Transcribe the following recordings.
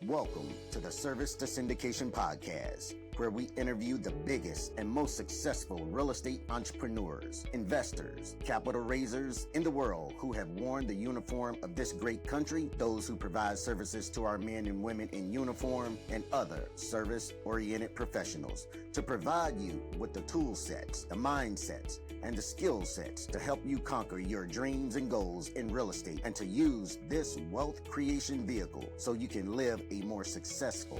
Welcome to the Service to Syndication podcast, where we interview the biggest and most successful real estate entrepreneurs, investors, capital raisers in the world who have worn the uniform of this great country, those who provide services to our men and women in uniform, and other service-oriented professionals to provide you with the tool sets, the mindsets, and the skill sets to help you conquer your dreams and goals in real estate and to use this wealth creation vehicle so you can live a more successful,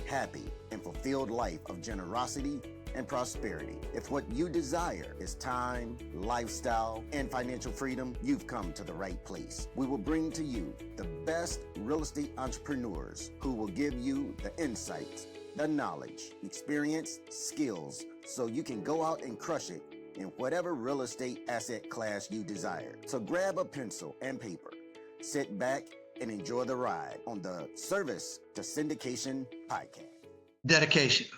happy, and fulfilled life of generosity and prosperity. If what you desire is time, lifestyle, and financial freedom, you've come to the right place. We will bring to you the best real estate entrepreneurs who will give you the insights, the knowledge, experience, skills, so you can go out and crush it in whatever real estate asset class you desire. So grab a pencil and paper, sit back, and enjoy the ride on the Service to Syndication podcast. Dedication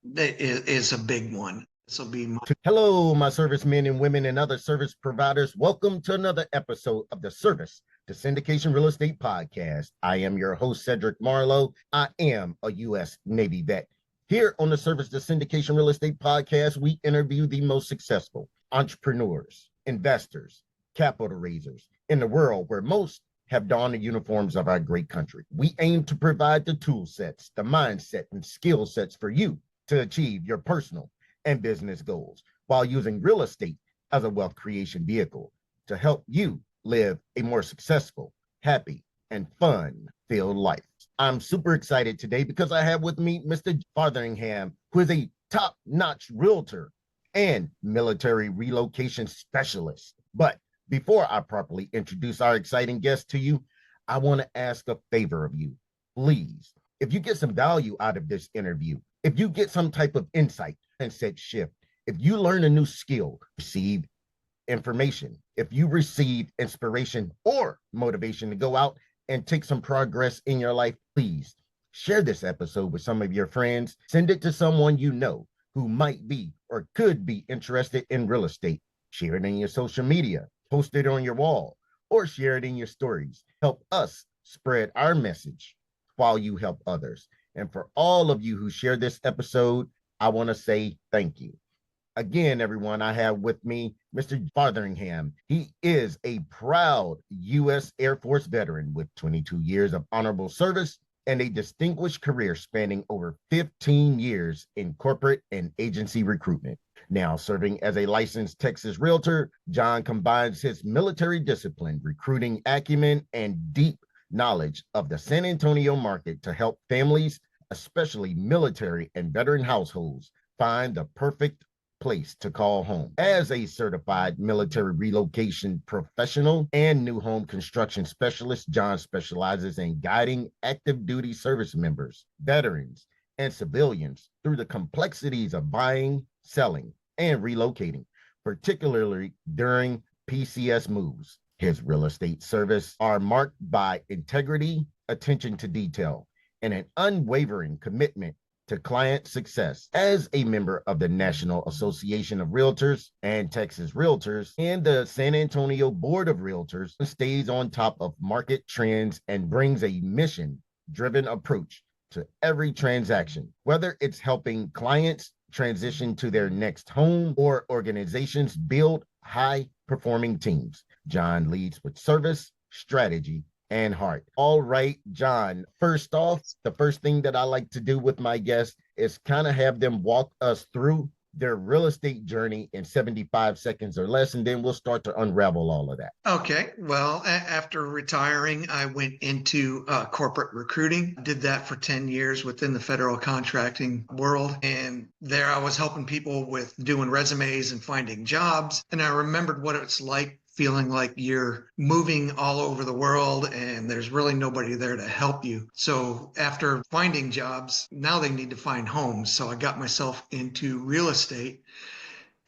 is a big one. This will be Hello, my servicemen and women and other service providers. Welcome to another episode of the Service to Syndication Real Estate Podcast. I am your host, Cedric Marlow. I am a U.S. Navy vet. Here on the Service to Syndication Real Estate Podcast, we interview the most successful entrepreneurs, investors, capital raisers in the world where most have donned the uniforms of our great country. We aim to provide the tool sets, the mindset, and skill sets for you to achieve your personal and business goals while using real estate as a wealth creation vehicle to help you live a more successful, happy, and fun-filled life. I'm super excited today because I have with me Mr. Farthingham, who is a top-notch realtor and military relocation specialist. But before I properly introduce our exciting guest to you, I want to ask a favor of you. Please, if you get some value out of this interview, if you get some type of insight and set shift, if you learn a new skill, receive information, if you receive inspiration or motivation to go out and take some progress in your life, please share this episode with some of your friends. Send it to someone you know who might be or could be interested in real estate. Share it in your social media, post it on your wall, or share it in your stories. Help us spread our message while you help others. And for all of you who share this episode, I want to say thank you. Again, everyone, I have with me Mr. Farthingham. He is a proud U.S. Air Force veteran with 22 years of honorable service and a distinguished career spanning over 15 years in corporate and agency recruitment. Now serving as a licensed Texas realtor, John combines his military discipline, recruiting acumen, and deep knowledge of the San Antonio market to help families, especially military and veteran households, find the perfect place to call home. As a certified military relocation professional and new home construction specialist, John specializes in guiding active duty service members, veterans, and civilians through the complexities of buying, selling, and relocating, particularly during PCS moves. His real estate service are marked by integrity, attention to detail, and an unwavering commitment to client success. As a member of the National Association of Realtors and Texas Realtors and the San Antonio Board of Realtors, stays on top of market trends and brings a mission-driven approach to every transaction, whether it's helping clients transition to their next home or organizations build high-performing teams. John leads with service, strategy, and heart. All right, John, first off, the first thing that I like to do with my guests is kind of have them walk us through their real estate journey in 75 seconds or less, and then we'll start to unravel all of that. Okay. Well, after retiring, I went into corporate recruiting. Did that for 10 years within the federal contracting world. And there I was helping people with doing resumes and finding jobs. And I remembered what it's like feeling like you're moving all over the world and there's really nobody there to help you. So after finding jobs, now they need to find homes. So I got myself into real estate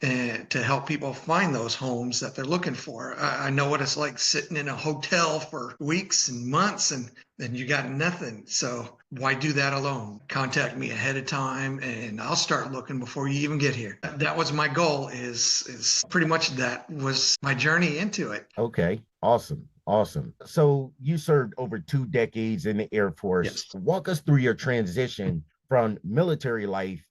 and to help people find those homes that they're looking for. I know what it's like sitting in a hotel for weeks and months and then you got nothing. So why do that alone? Contact me ahead of time and I'll start looking before you even get here. That was my goal, is pretty much that was my journey into it. Okay, awesome. Awesome. So you served over 2 decades in the Air Force. Yes. Walk us through your transition from military life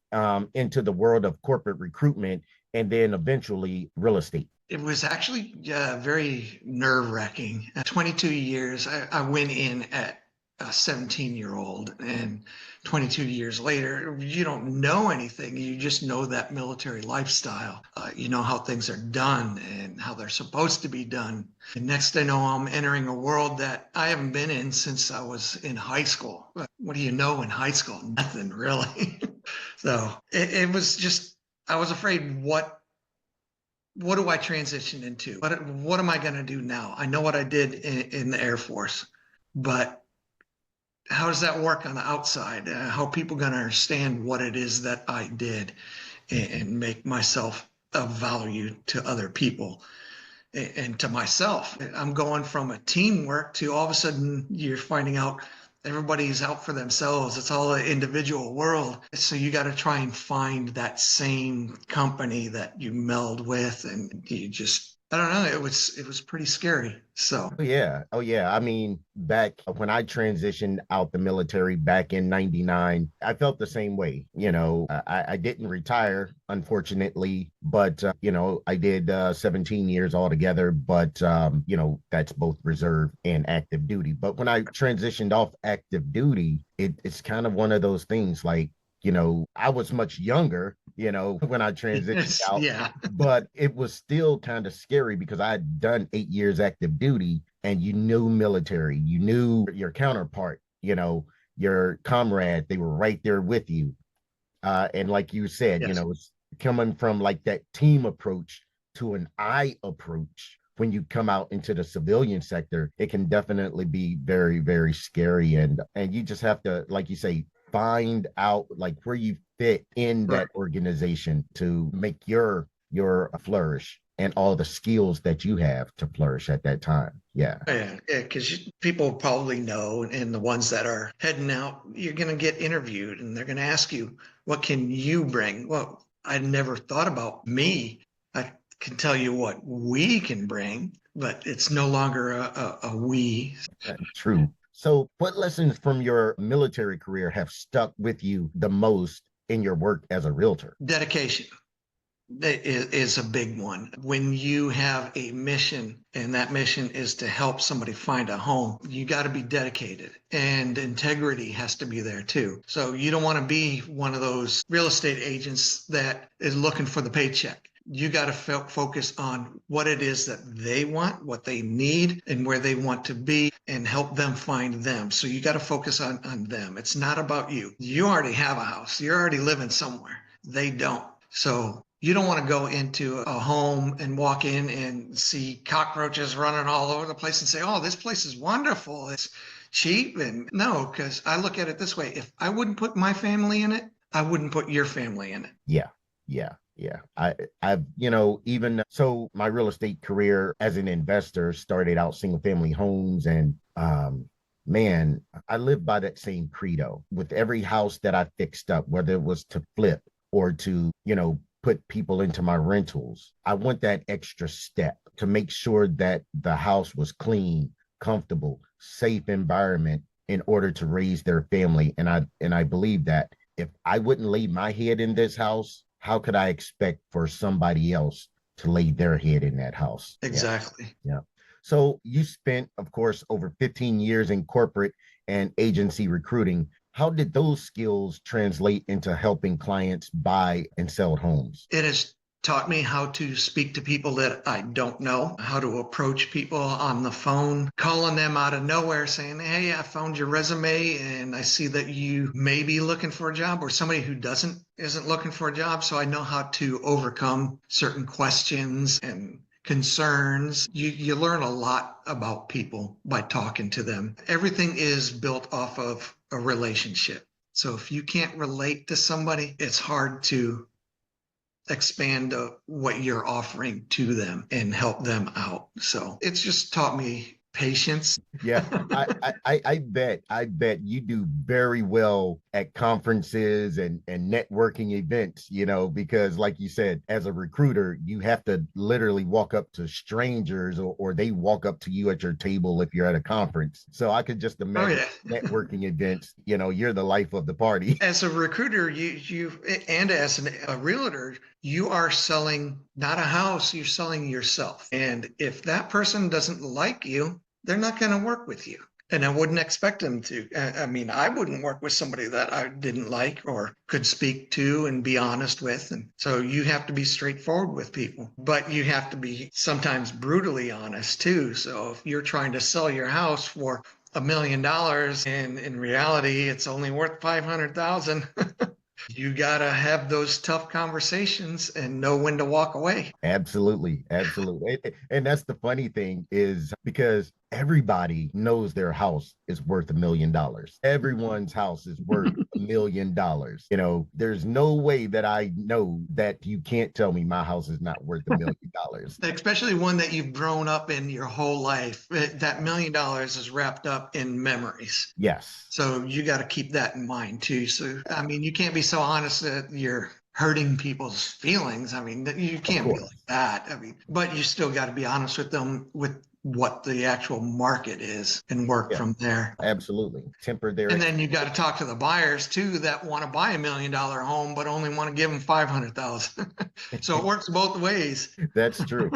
into the world of corporate recruitment and then eventually real estate. It was actually very nerve-wracking. 22 years, I went in at a 17-year-old, and 22 years later, you don't know anything. You just know that military lifestyle. You know how things are done and how they're supposed to be done. And next I know, I'm entering a world that I haven't been in since I was in high school. What do you know in high school? Nothing really. So it was just, I was afraid, what do I transition into? What am I going to do now? I know what I did in the Air Force, but how does that work on the outside? How are people going to understand what it is that I did and make myself of value to other people and to myself? I'm going from a teamwork to all of a sudden you're finding out everybody's out for themselves. It's all an individual world. So you got to try and find that same company that you meld with, and you just, I don't know. It was pretty scary. So Oh yeah. Oh yeah. I mean, back when I transitioned out the military back in 99, I felt the same way. I didn't retire, unfortunately, but, I did 17 years altogether, but, that's both reserve and active duty. But when I transitioned off active duty, it's kind of one of those things like, I was much younger, when I transitioned out, yeah, but it was still kind of scary because I had done 8 years active duty and you knew military, you knew your counterpart, your comrade, they were right there with you. And like you said, yes, it's coming from like that team approach to an I approach. When you come out into the civilian sector, it can definitely be very, very scary. And you just have to, like you say, find out like where you fit in right. that organization to make your flourish and all the skills that you have to flourish at that time. Yeah. Yeah, because people probably know, and the ones that are heading out, you're going to get interviewed and they're going to ask you, what can you bring? Well, I never thought about me. I can tell you what we can bring, but it's no longer a we. True. So, what lessons from your military career have stuck with you the most in your work as a realtor? Dedication is a big one. When you have a mission and that mission is to help somebody find a home, you got to be dedicated, and integrity has to be there too. So you don't want to be one of those real estate agents that is looking for the paycheck. You got to focus on what it is that they want, what they need, and where they want to be, and help them find them. So you got to focus on them. It's not about you. You already have a house. You're already living somewhere. They don't. So you don't want to go into a home and walk in and see cockroaches running all over the place and say, oh, this place is wonderful. It's cheap. And no, because I look at it this way. If I wouldn't put my family in it, I wouldn't put your family in it. Yeah. Yeah. Yeah. I've, even so, my real estate career as an investor started out single family homes. And, man, I live by that same credo with every house that I fixed up, whether it was to flip or to, put people into my rentals. I want that extra step to make sure that the house was clean, comfortable, safe environment in order to raise their family. And I believe that if I wouldn't lay my head in this house, how could I expect for somebody else to lay their head in that house? Exactly. Yeah. So you spent, of course, over 15 years in corporate and agency recruiting. How did those skills translate into helping clients buy and sell homes? It has taught me how to speak to people that I don't know, how to approach people on the phone, calling them out of nowhere saying, hey, I found your resume and I see that you may be looking for a job, or somebody who isn't looking for a job. So I know how to overcome certain questions and concerns. You learn a lot about people by talking to them. Everything is built off of a relationship. So if you can't relate to somebody, it's hard to expand what you're offering to them and help them out. So it's just taught me patience. Yeah, I bet you do very well at conferences and networking events, because like you said, as a recruiter, you have to literally walk up to strangers or they walk up to you at your table if you're at a conference. So I could just Oh imagine yeah. networking events, you're the life of the party. As a recruiter, and as a realtor, you are selling not a house, you're selling yourself. And if that person doesn't like you, they're not going to work with you. And I wouldn't expect them to. I mean, I wouldn't work with somebody that I didn't like or could speak to and be honest with. And so you have to be straightforward with people, but you have to be sometimes brutally honest too. So if you're trying to sell your house for $1 million and in reality it's only worth 500,000, you gotta have those tough conversations and know when to walk away. Absolutely, absolutely. And that's the funny thing is because everybody knows their house is worth $1 million. Everyone's house is worth $1 million. There's no way that I know that you can't tell me my house is not worth $1 million. Especially one that you've grown up in your whole life. That $1 million is wrapped up in memories. Yes. So you got to keep that in mind too. So, I mean, you can't be so honest that you're hurting people's feelings. I mean, you can't be like that. I mean, but you still got to be honest with them with what the actual market is and work from there. Absolutely. Temper their. And then you got to talk to the buyers too that want to buy $1 million home, but only want to give them 500,000. So it works both ways. That's true.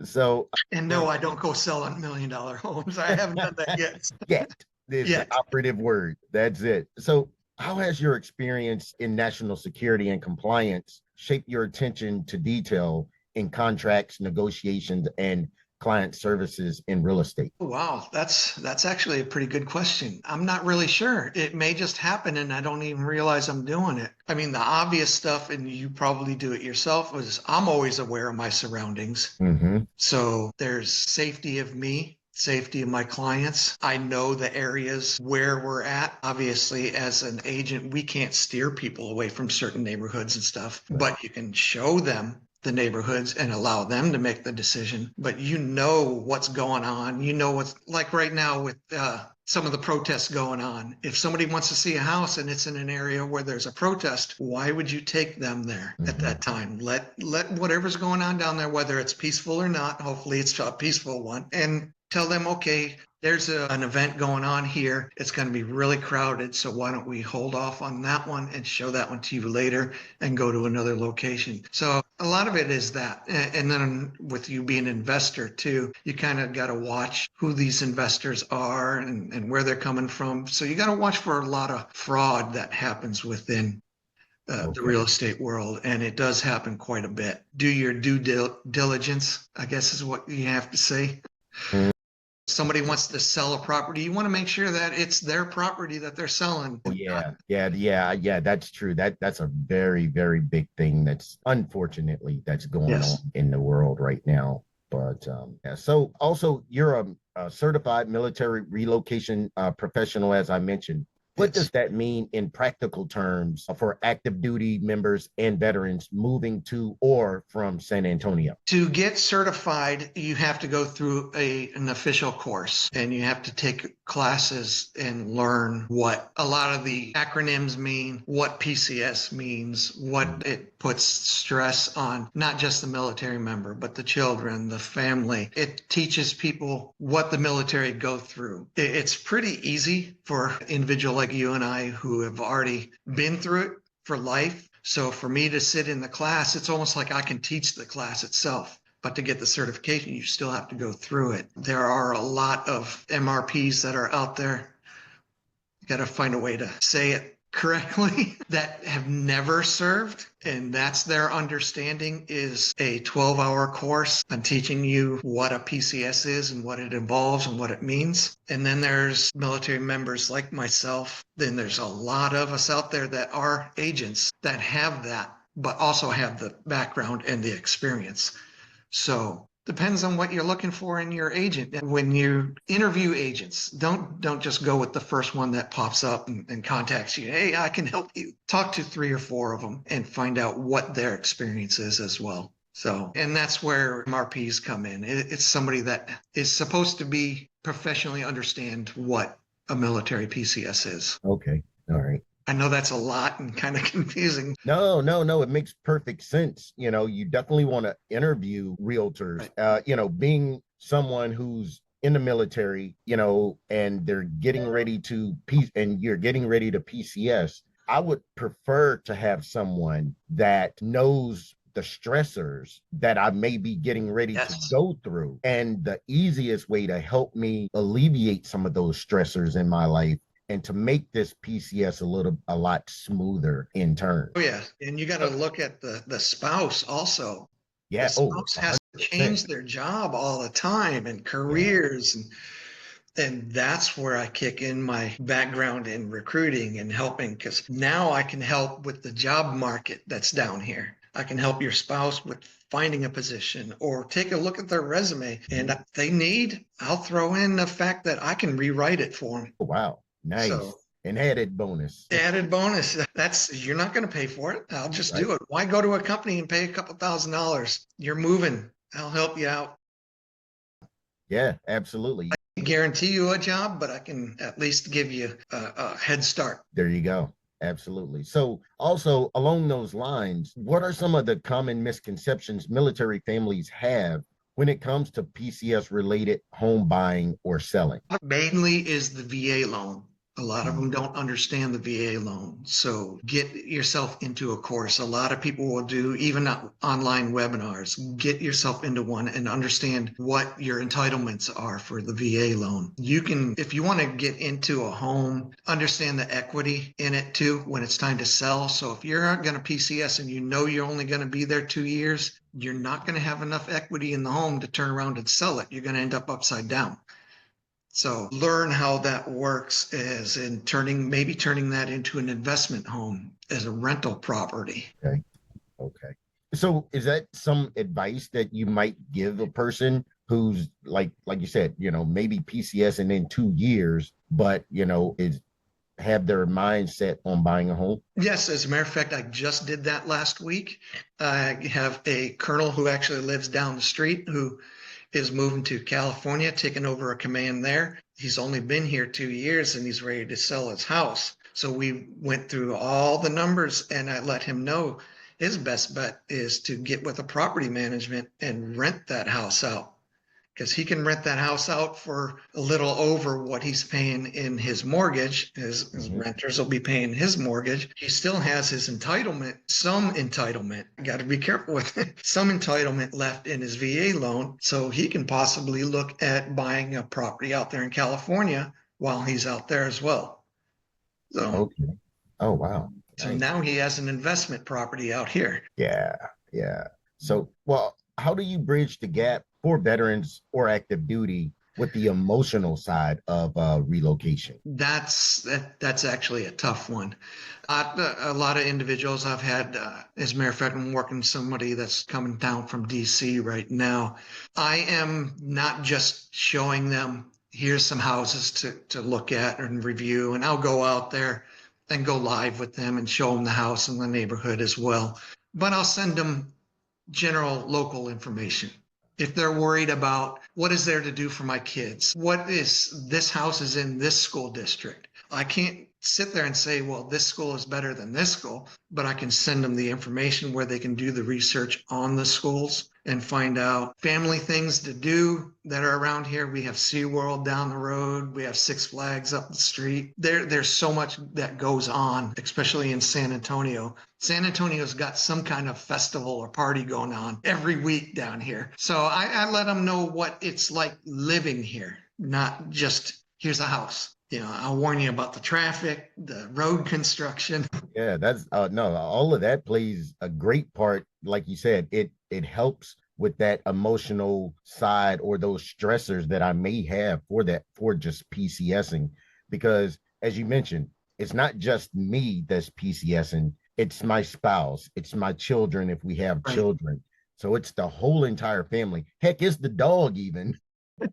So, and no, I don't go selling $1 million homes. I haven't done that yet. Yet. This is the operative word. That's it. So how has your experience in national security and compliance shaped your attention to detail in contracts, negotiations, and client services in real estate? Wow, that's actually a pretty good question. I'm not really sure. It may just happen and I don't even realize I'm doing it. I mean, the obvious stuff, and you probably do it yourself, is I'm always aware of my surroundings. Mm-hmm. So there's safety of me, safety of my clients. I know the areas where we're at. Obviously, as an agent, we can't steer people away from certain neighborhoods and stuff, but you can show them the neighborhoods and allow them to make the decision. But you know what's going on. You know what's like right now with some of the protests going on. If somebody wants to see a house and it's in an area where there's a protest, why would you take them there at that time? Let whatever's going on down there, whether it's peaceful or not, hopefully it's a peaceful one, and tell them, okay, there's an event going on here. It's going to be really crowded. So why don't we hold off on that one and show that one to you later and go to another location? So a lot of it is that. And then with you being an investor too, you kind of got to watch who these investors are and where they're coming from. So you got to watch for a lot of fraud that happens within the real estate world. And it does happen quite a bit. Do your due diligence, I guess is what you have to say. Somebody wants to sell a property, you want to make sure that it's their property that they're selling. Yeah. That's true. That's a very, very big thing that's unfortunately that's going on in the world right now. But so also you're a certified military relocation professional, as I mentioned. What does that mean in practical terms for active duty members and veterans moving to or from San Antonio? To get certified, you have to go through an official course and you have to take classes and learn what a lot of the acronyms mean, what PCS means, what it puts stress on, not just the military member, but the children, the family. It teaches people what the military go through. It's pretty easy for an individual like you and I who have already been through it for life. So for me to sit in the class, it's almost like I can teach the class itself. But to get the certification, you still have to go through it. There are a lot of MRPs that are out there. You got to find a way to say it correctly that have never served. And that's their understanding is a 12-hour course on teaching you what a PCS is and what it involves and what it means. And then there's military members like myself. Then there's a lot of us out there that are agents that have that, but also have the background and the experience. So depends on what you're looking for in your agent. And when you interview agents, don't just go with the first one that pops up and contacts you. Hey, I can help you. Talk to 3 or 4 of them and find out what their experience is as well. So, and that's where MRPs come in. It's somebody that is supposed to be professionally understand what a military PCS is. Okay. All right. I know that's a lot and kind of confusing. No. It makes perfect sense. You definitely want to interview realtors. Right. Being someone who's in the military, and they're getting ready to and you're getting ready to PCS. I would prefer to have someone that knows the stressors that I may be getting ready to Yes. go through. And the easiest way to help me alleviate some of those stressors in my life and to make this PCS a lot smoother in turn. Oh yeah, and you got to look at the spouse also. The Yeah. Oh, spouse has to 100%. change their job all the time and Yeah. careers, and that's where I kick in my background in recruiting and helping, because now I can help with the job market that's down here. I can help your spouse with finding a position or take a look at their resume, and if they need, I'll throw in the fact that I can rewrite it for them. Oh, wow. Nice. So An added bonus. added bonus. That's, you're not going to pay for it. I'll just Right. do it. Why go to a company and pay a couple $1,000s? You're moving. I'll help you out. Yeah, absolutely. I guarantee you a job, but I can at least give you a head start. There you go. Absolutely. So, also along those lines, what are some of the common misconceptions military families have when it comes to PCS related home buying or selling? Mainly is the VA loan. A lot of them don't understand the VA loan. So get yourself into a course. A lot of people will do even online webinars. Get yourself into one and understand what your entitlements are for the VA loan. You can, if you want to get into a home, understand the equity in it too when it's time to sell. So if you're going to PCS and you know you're only going to be there 2 years, you're not going to have enough equity in the home to turn around and sell it. You're going to end up upside down. So learn how that works as in maybe turning that into an investment home as a rental property. Okay. Okay. So is that some advice that you might give a person who's like you said, maybe PCS and in 2 years, but is have their mindset on buying a home? Yes, as a matter of fact, I just did that last week. I have a colonel who actually lives down the street who is moving to California, taking over a command there. He's only been here 2 years and he's ready to sell his house. So we went through all the numbers and I let him know his best bet is to get with a property management and rent that house out, because he can rent that house out for a little over what he's paying in his mortgage. His renters will be paying his mortgage. He still has his entitlement, some entitlement. Got to be careful with it. Some entitlement left in his VA loan. So he can possibly look at buying a property out there in California while he's out there as well. So, Okay. Oh, wow. so Nice. now he has an investment property out here. Yeah. Yeah. So, well, how do you bridge the gap for veterans or active duty with the emotional side of relocation? That's actually a tough one. A lot of individuals I've had, as a matter of fact, I'm working with somebody that's coming down from DC right now. I am not just showing them, here's some houses to look at and review, and I'll go out there and go live with them and show them the house and the neighborhood as well. But I'll send them general local information. If they're worried about what is there to do for my kids, what is this house is in this school district, I can't sit there and say, well, this school is better than this school, but I can send them the information where they can do the research on the schools and find out family things to do that are around here. We have SeaWorld down the road. We have Six Flags up the street. There's so much that goes on, especially in San Antonio. San Antonio's got some kind of festival or party going on every week down here. So I let them know what it's like living here, not just here's a house. I'll warn you about the traffic, the road construction. Yeah, that's no, all of that plays a great part. Like you said, it helps with that emotional side or those stressors that I may have for just PCSing, because as you mentioned, it's not just me that's PCSing, it's my spouse, it's my children if we have Right. children. So it's the whole entire family. Heck, it's the dog even.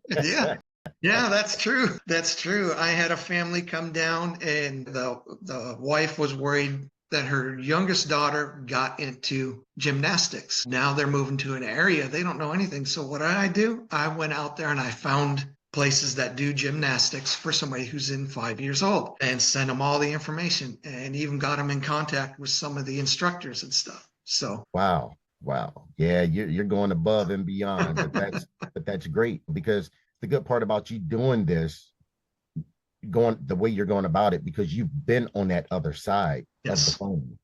Yeah. Yeah, that's true. That's true. I had a family come down and the wife was worried that her youngest daughter got into gymnastics. Now they're moving to an area they don't know anything. So what did I do? I went out there and I found places that do gymnastics for somebody who's in 5 years old, and sent them all the information, and even got them in contact with some of the instructors and stuff. So Wow. Wow. Yeah, you're going above and beyond, but that's great, because the good part about you doing this, going the way you're going about it, because you've been on that other side of the yes, phone,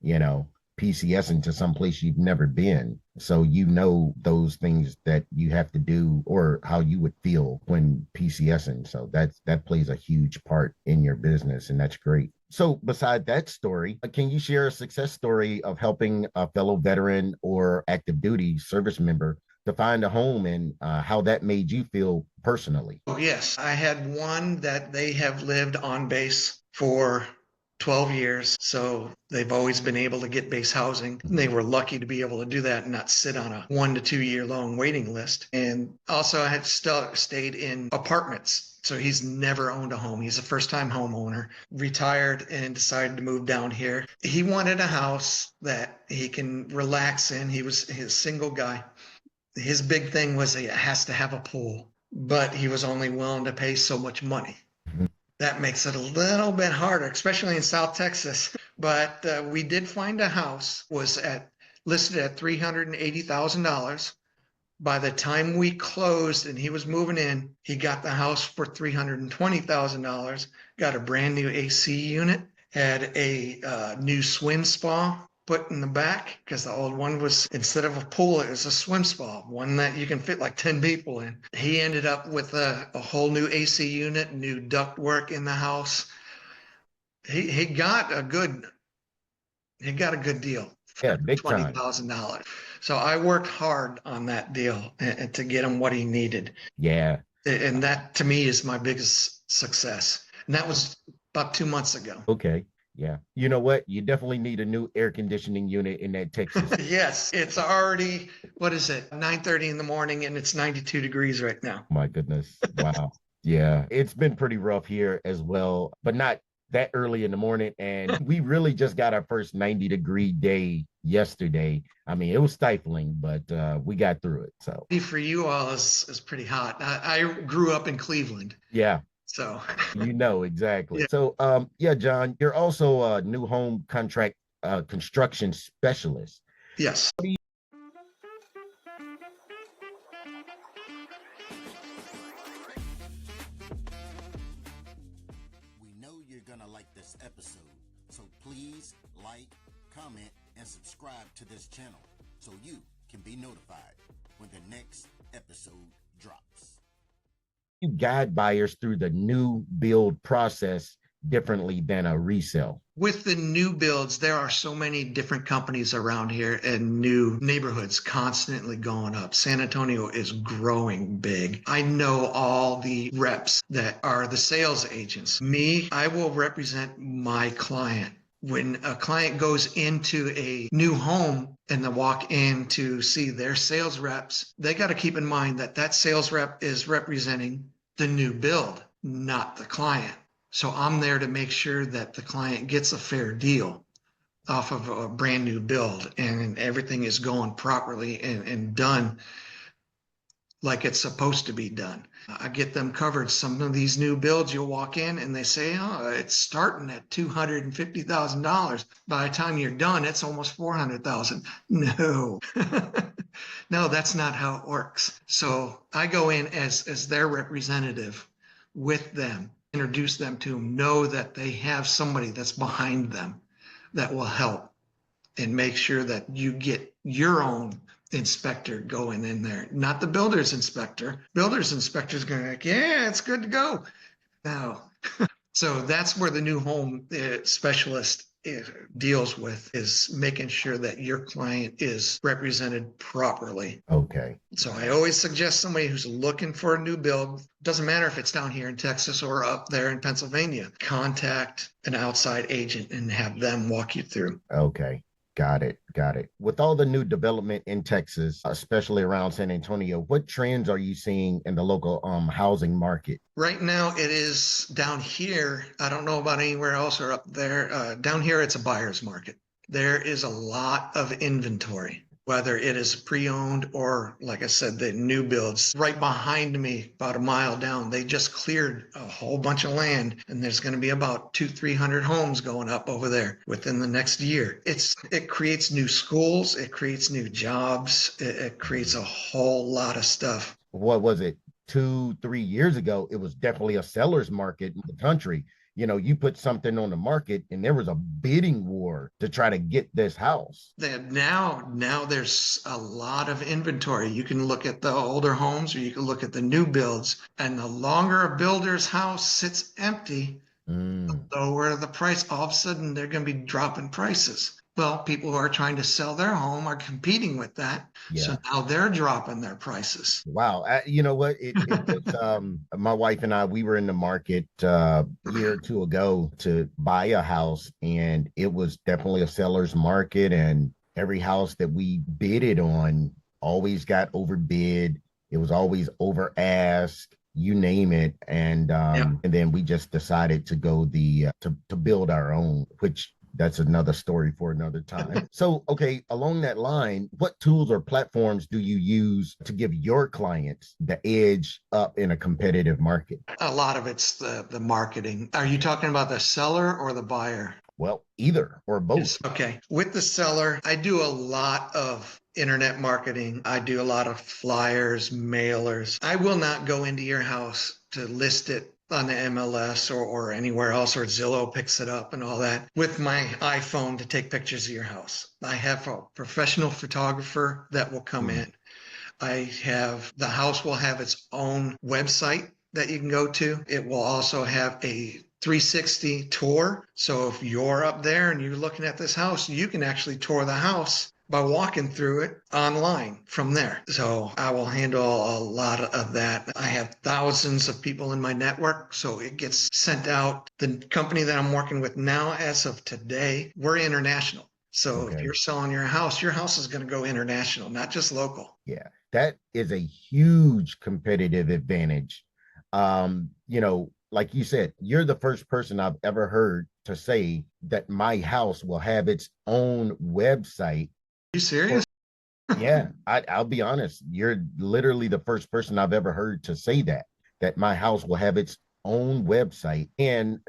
you know, PCSing to some place you've never been. So you know those things that you have to do, or how you would feel when PCSing. So that plays a huge part in your business, and that's great. So beside that story, can you share a success story of helping a fellow veteran or active duty service member to find a home, and how that made you feel personally? oh yes, I had one that they have lived on base for 12 years. So they've always been able to get base housing. They were lucky to be able to do that and not sit on a 1 to 2 year long waiting list. And also I had still stayed in apartments. So he's never owned a home. He's a first time homeowner, retired and decided to move down here. He wanted a house that he can relax in. He's a single guy. His big thing was it has to have a pool, but he was only willing to pay so much money. Mhm. That makes it a little bit harder, especially in South Texas. But we did find a house, was at listed at $380,000. By the time we closed and he was moving in, he got the house for $320,000, got a brand new AC unit, had a new swim spa put in the back, because the old one was, instead of a pool, it was a swim spa, one that you can fit like 10 people in. He ended up with a whole new AC unit, new duct work in the house. He got a good deal Yeah, for big time. $20,000. So I worked hard on that deal and to get him what he needed. Yeah. And that to me is my biggest success. And that was about 2 months ago. Okay. Yeah. You know what? You definitely need a new air conditioning unit in that Texas. Yes, it's already, what is it, 9:30 in the morning, and it's 92 degrees right now. My goodness. Wow. Yeah. It's been pretty rough here as well, but not that early in the morning. And we really just got our first 90-degree day yesterday. I mean, it was stifling, but we got through it. So, For you all is pretty hot. I grew up in Cleveland, yeah, so you know exactly. yeah. So, yeah, John, you're also a new home contract construction specialist. Yes. We know you're gonna like this episode, so please like, comment, and subscribe to this channel so you can be notified when the next episode drops. You guide buyers through the new build process differently than a resale. With the new builds, there are so many different companies around here and new neighborhoods constantly going up. San Antonio is growing big. I know all the reps that are the sales agents. Me, I will represent my client. When a client goes into a new home and they walk in to see their sales reps, they got to keep in mind that that sales rep is representing the new build, not the client. So I'm there to make sure that the client gets a fair deal off of a brand new build, and everything is going properly and done like it's supposed to be done. I get them covered. Some of these new builds, you'll walk in and they say, oh, it's starting at $250,000. By the time you're done, it's almost $400,000. No, no, that's not how it works. So I go in as their representative with them, introduce them to them, know that they have somebody that's behind them that will help, and make sure that you get your own inspector going in there, not the builder's inspector. Builder's inspector is going to like, yeah, it's good to go. No. So that's where the new home specialist deals with, is making sure that your client is represented properly. Okay. So I always suggest somebody who's looking for a new build, doesn't matter if it's down here in Texas or up there in Pennsylvania, contact an outside agent and have them walk you through. Okay. Got it. Got it. With all the new development in Texas, especially around San Antonio, what trends are you seeing in the local housing market? Right now, it is down here. I don't know about anywhere else or up there. Down here, it's a buyer's market. There is a lot of inventory. whether it is pre-owned or, like I said, the new builds. Right behind me, about a mile down, they just cleared a whole bunch of land, and there's going to be about 200-300 homes going up over there within the next year. It creates new schools, it creates new jobs, it creates a whole lot of stuff. What was it? 2-3 years ago, it was definitely a seller's market in the country. You put something on the market and there was a bidding war to try to get this house. Now there's a lot of inventory. You can look at the older homes or you can look at the new builds, and the longer a builder's house sits empty, the lower the price. All of a sudden they're going to be dropping prices. Well, people who are trying to sell their home are competing with that. Yeah. So now they're dropping their prices. Wow. You know what? It was my wife and I, we were in the market a year or two ago to buy a house, and it was definitely a seller's market, and every house that we bidded on always got overbid. It was always over ask, you name it. And and then we just decided to go to build our own, which that's another story for another time. So, okay, along that line, what tools or platforms do you use to give your clients the edge up in a competitive market? A lot of it's the marketing. Are you talking about the seller or the buyer? Well, either or both. Yes. Okay. With the seller, I do a lot of internet marketing. I do a lot of flyers, mailers. I will not go into your house to list it on the MLS or anywhere else, or Zillow picks it up and all that with my iPhone to take pictures of your house. I have a professional photographer that will come in. The house will have its own website that you can go to. It will also have a 360 tour. So if you're up there and you're looking at this house, you can actually tour the house by walking through it online from there. So I will handle a lot of that. I have thousands of people in my network, so it gets sent out. The company that I'm working with now, as of today, we're international. So if you're selling your house is going to go international, not just local. Yeah, that is a huge competitive advantage. Like you said, you're the first person I've ever heard to say that my house will have its own website. You serious? Yeah, I'll be honest. You're literally the first person I've ever heard to say that my house will have its own website and,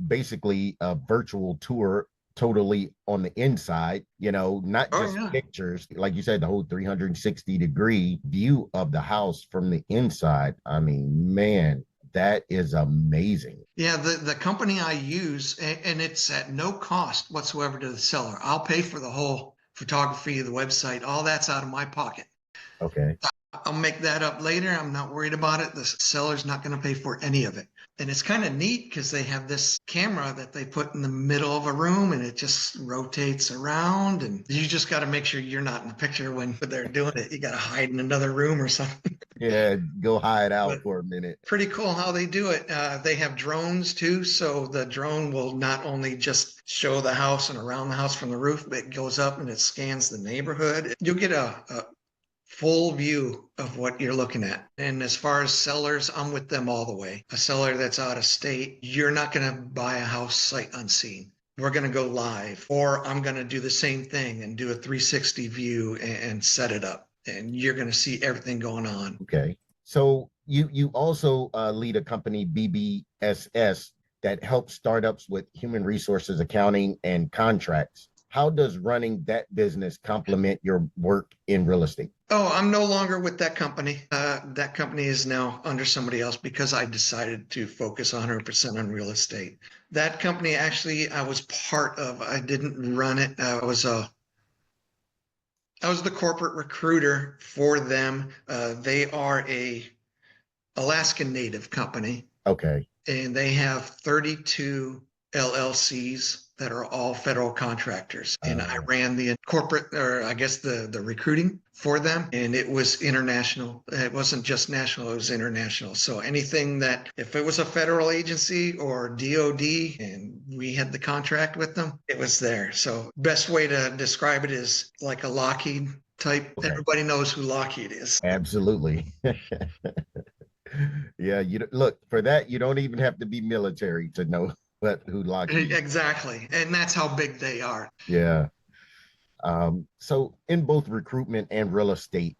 basically a virtual tour totally on the inside, not just pictures. Like you said, the whole 360-degree view of the house from the inside. I mean, man, that is amazing. Yeah, the company I use, and it's at no cost whatsoever to the seller. I'll pay for the whole photography of the website. All that's out of my pocket. Okay. I'll make that up later. I'm not worried about it. The seller's not going to pay for any of it. And it's kind of neat because they have this camera that they put in the middle of a room and it just rotates around. And you just got to make sure you're not in the picture when they're doing it. You got to hide in another room or something. Yeah, go hide out for a minute. Pretty cool how they do it. They have drones too. So the drone will not only just show the house and around the house from the roof, but it goes up and it scans the neighborhood. You'll get a full view of what you're looking at. And as far as sellers, I'm with them all the way. A seller that's out of state, you're not going to buy a house sight unseen. We're going to go live, or I'm going to do the same thing and do a 360 view and set it up. And you're going to see everything going on. Okay. So you also lead a company, BBSS, that helps startups with human resources accounting and contracts. How does running that business complement your work in real estate? Oh, I'm no longer with that company. That company is now under somebody else because I decided to focus 100% on real estate. That company, actually, I was part of. I didn't run it. I was the corporate recruiter for them. They are a Alaskan Native company. Okay. And they have 32 LLCs that are all federal contractors. And I ran the corporate, or I guess the recruiting for them. And it was international. It wasn't just national, it was international. So anything that, if it was a federal agency or DOD and we had the contract with them, it was there. So best way to describe it is like a Lockheed type. Okay. Everybody knows who Lockheed is. Absolutely. Yeah, look, for that, you don't even have to be military to know who Lockheed. Exactly. And that's how big they are. Yeah. So in both recruitment and real estate,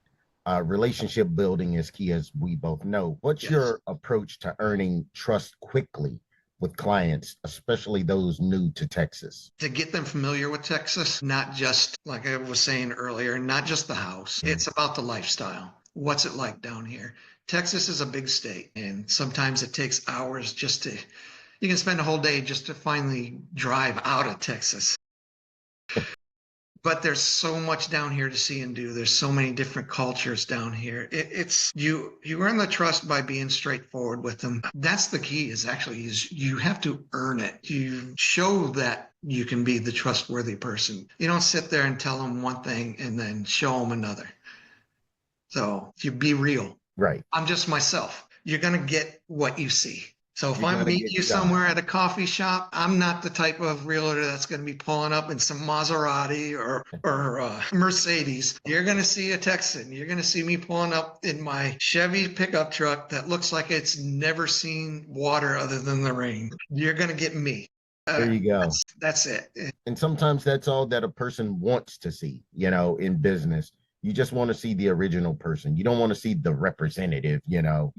relationship building is key, as we both know. What's Yes. your approach to earning trust quickly with clients, especially those new to Texas? To get them familiar with Texas, not just like I was saying earlier, not just the house. It's about the lifestyle. What's it like down here? Texas is a big state, and sometimes it takes hours just to, you can spend a whole day just to finally drive out of Texas. But there's so much down here to see and do. There's so many different cultures down here. It's you earn the trust by being straightforward with them. That's the key is you have to earn it. You show that you can be the trustworthy person. You don't sit there and tell them one thing and then show them another. So you be real. Right. I'm just myself. You're going to get what you see. So if You're I gonna meet get you shot. somewhere at a coffee shop, I'm not the type of realtor that's going to be pulling up in some Maserati or Mercedes. You're going to see a Texan. You're going to see me pulling up in my Chevy pickup truck that looks like it's never seen water other than the rain. You're going to get me. There you go. That's it. And sometimes that's all that a person wants to see, in business. You just want to see the original person. You don't want to see the representative,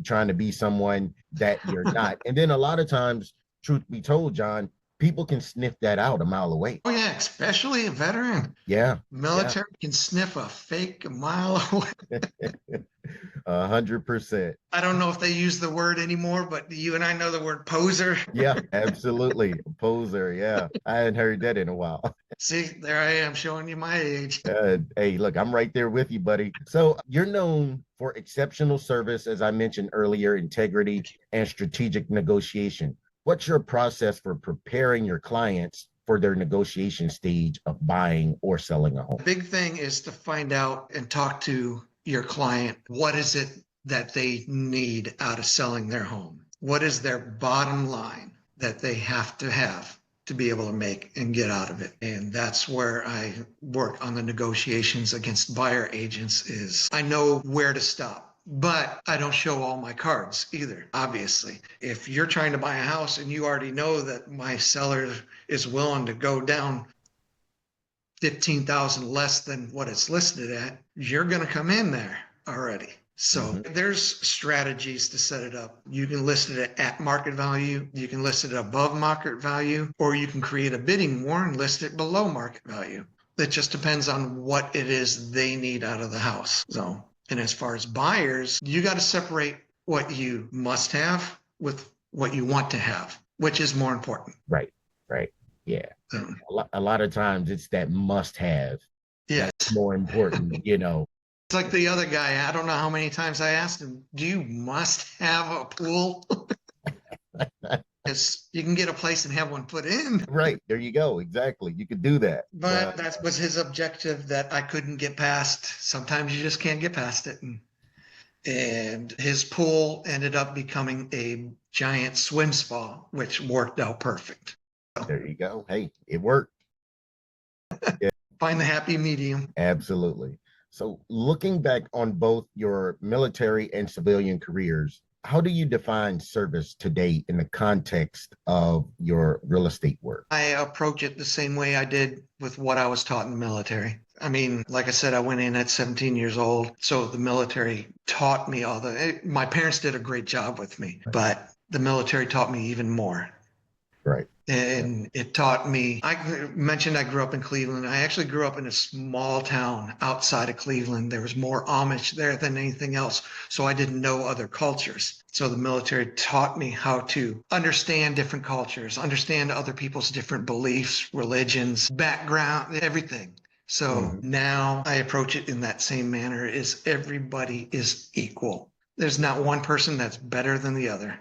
trying to be someone that you're not. And then a lot of times, truth be told, John, people can sniff that out a mile away. Oh yeah, especially a veteran. Yeah. Military can sniff a fake a mile away. 100%. I don't know if they use the word anymore, but you and I know the word poser. Yeah, absolutely. Poser. Yeah. I hadn't heard that in a while. See, there I am showing you my age. Hey, look, I'm right there with you, buddy. So you're known for exceptional service, as I mentioned earlier, integrity and strategic negotiation. What's your process for preparing your clients for their negotiation stage of buying or selling a home? The big thing is to find out and talk to your client. What is it that they need out of selling their home? What is their bottom line that they have to be able to make and get out of it? And that's where I work on the negotiations against buyer agents is I know where to stop. But I don't show all my cards either, obviously. If you're trying to buy a house and you already know that my seller is willing to go down 15,000 less than what it's listed at, you're going to come in there already. So there's strategies to set it up. You can list it at market value, you can list it above market value, or you can create a bidding war and list it below market value. It just depends on what it is they need out of the house. So, and as far as buyers, you got to separate what you must have with what you want to have, which is more important. Right. Yeah. A lot of times it's that must have. Yes. That's more important, It's like the other guy. I don't know how many times I asked him, do you must have a pool? Because you can get a place and have one put in. Right. There you go. Exactly. You could do that. But that was his objective that I couldn't get past. Sometimes you just can't get past it. And his pool ended up becoming a giant swim spa, which worked out perfect. There you go. Hey, it worked. Yeah. Find the happy medium. Absolutely. So looking back on both your military and civilian careers, how do you define service today in the context of your real estate work? I approach it the same way I did with what I was taught in the military. I mean, like I said, I went in at 17 years old. So the military taught me my parents did a great job with me, but the military taught me even more. Right. And it taught me, I mentioned I grew up in Cleveland. I actually grew up in a small town outside of Cleveland. There was more Amish there than anything else. So I didn't know other cultures. So the military taught me how to understand different cultures, understand other people's different beliefs, religions, background, everything. So now I approach it in that same manner is everybody is equal. There's not one person that's better than the other.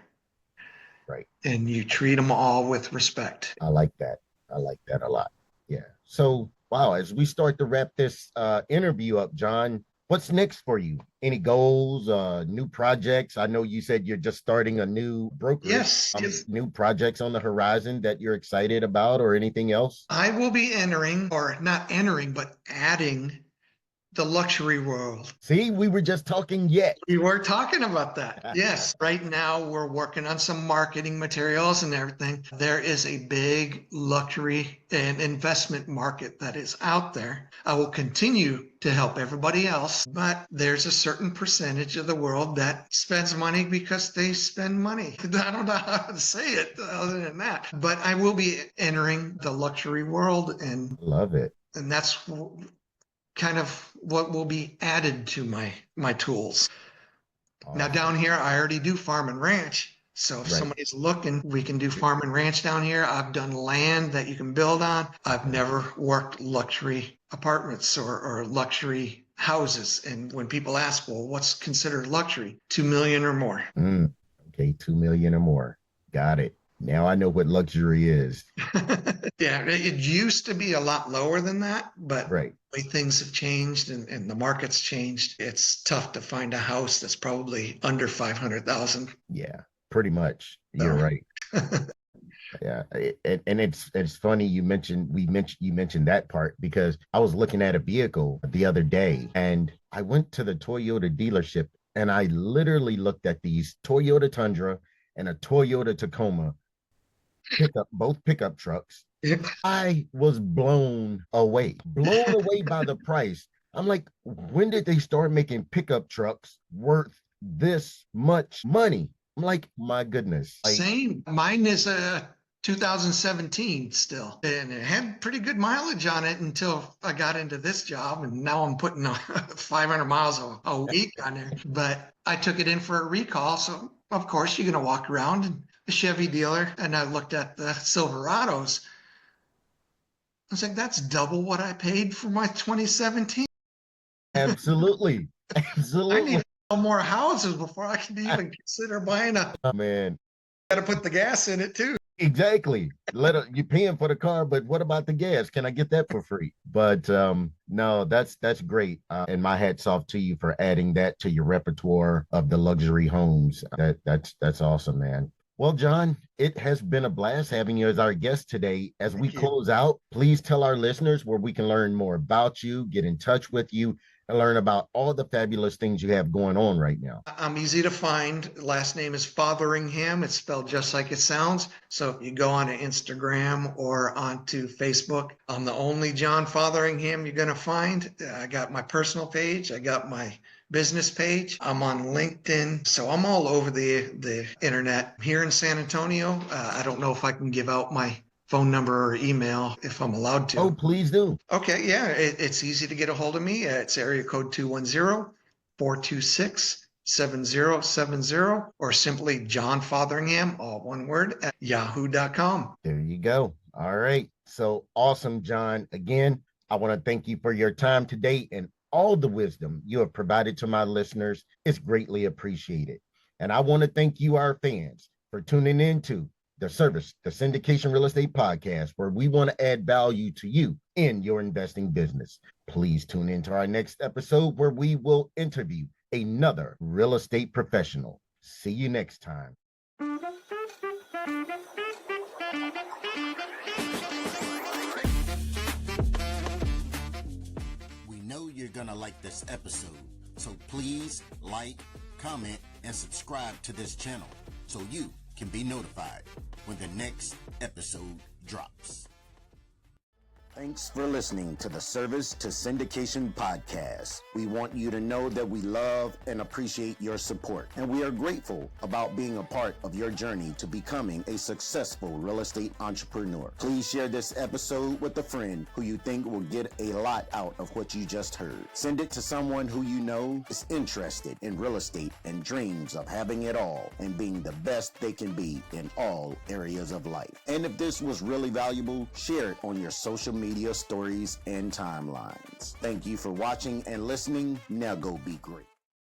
Right. And you treat them all with respect. I like that. I like that a lot. Yeah. So, wow, as we start to wrap this interview up, John, what's next for you? Any goals, new projects? I know you said you're just starting a new brokerage. Yes. New projects on the horizon that you're excited about or anything else? I will be entering, or not entering, but adding the luxury world. See, we were just talking yet. We were talking about that. Yes. Right now, we're working on some marketing materials and everything. There is a big luxury and investment market that is out there. I will continue to help everybody else, but there's a certain percentage of the world that spends money because they spend money. I don't know how to say it other than that, but I will be entering the luxury world, and Love it. and that's kind of what will be added to my tools. Awesome. Now down here, I already do farm and ranch. So if somebody's looking, we can do farm and ranch down here. I've done land that you can build on. I've never worked luxury apartments or luxury houses. And when people ask, well, what's considered luxury? 2 million or more. Okay, 2 million or more. Got it. Now I know what luxury is. Yeah, it used to be a lot lower than that, but Right. the way things have changed and the market's changed, it's tough to find a house that's probably under 500,000. Yeah, pretty much. You're right. Yeah, and it's funny you mentioned that part, because I was looking at a vehicle the other day, and I went to the Toyota dealership, and I literally looked at these Toyota Tundra and a Toyota Tacoma both pickup trucks. Yep. I was blown away by the price. I'm like, when did they start making pickup trucks worth this much money? I'm like, my goodness. Same. Mine is a 2017 still, and it had pretty good mileage on it until I got into this job, and now I'm putting 500 miles a week on there. But I took it in for a recall, so of course you're going to walk around and a Chevy dealer, and I looked at the Silverados. I was like, that's double what I paid for my 2017. Absolutely. I Absolutely. need more houses before I can even consider buying a. Oh, man. Got to put the gas in it too. Exactly. You're paying for the car, but what about the gas? Can I get that for free? But no, that's great. And my hat's off to you for adding that to your repertoire of the luxury homes. That's awesome, man. Well, John, it has been a blast having you as our guest today. As we close out, please tell our listeners where we can learn more about you, get in touch with you, and learn about all the fabulous things you have going on right now. I'm easy to find. Last name is Fatheringham. It's spelled just like it sounds. So if you go on to Instagram or onto Facebook, I'm the only John Fatheringham you're going to find. I got my personal page. I got my business page. I'm on LinkedIn. So I'm all over the internet. Here in San Antonio, I don't know if I can give out my phone number or email if I'm allowed to. Oh, please do. Okay, yeah, it's easy to get a hold of me. It's area code 210-426-7070, or simply John Fotheringham, all one word, at yahoo.com. There you go. All right. So awesome, John. Again, I want to thank you for your time today and all the wisdom you have provided to my listeners. It's greatly appreciated. And I want to thank you, our fans, for tuning in to the Syndication Real Estate Podcast, where we want to add value to you in your investing business. Please tune into our next episode, where we will interview another real estate professional. See you next time. We know you're going to like this episode, so please like, comment, and subscribe to this channel so you can be notified when the next episode drops. Thanks for listening to the Service to Syndication podcast. We want you to know that we love and appreciate your support, and we are grateful about being a part of your journey to becoming a successful real estate entrepreneur. Please share this episode with a friend who you think will get a lot out of what you just heard. Send it to someone who you know is interested in real estate and dreams of having it all and being the best they can be in all areas of life. And if this was really valuable, share it on your social media stories and timelines. Thank you for watching and listening. Now go be great.